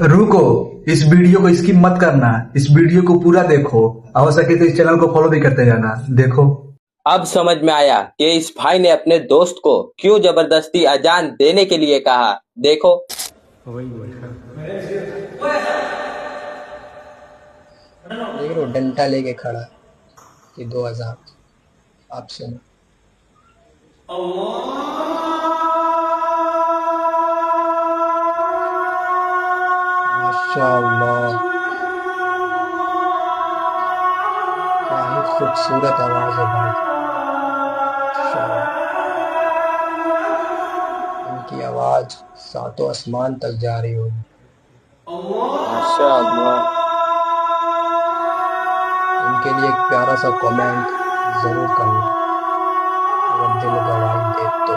रुको, इस वीडियो को स्किप मत करना। इस वीडियो को पूरा देखो। हो सके तो इस चैनल को फॉलो भी करते जाना। देखो। अब समझ में आया कि इस भाई ने अपने दोस्त को क्यों जबरदस्ती अजान देने के लिए कहा। देखो। देख रहे हो डंडा लेके खड़ा है कि 2000। आप सुनो। माशाअल्लाह, क्या ही खूबसूरत आवाज है भाई। माशाअल्लाह, इनकी आवाज सातों आसमान तक जा रही होगी। माशाअल्लाह। इनके लिए एक प्यारा सा कमेंट जरूर करना अगर दिल गवाही दे तो।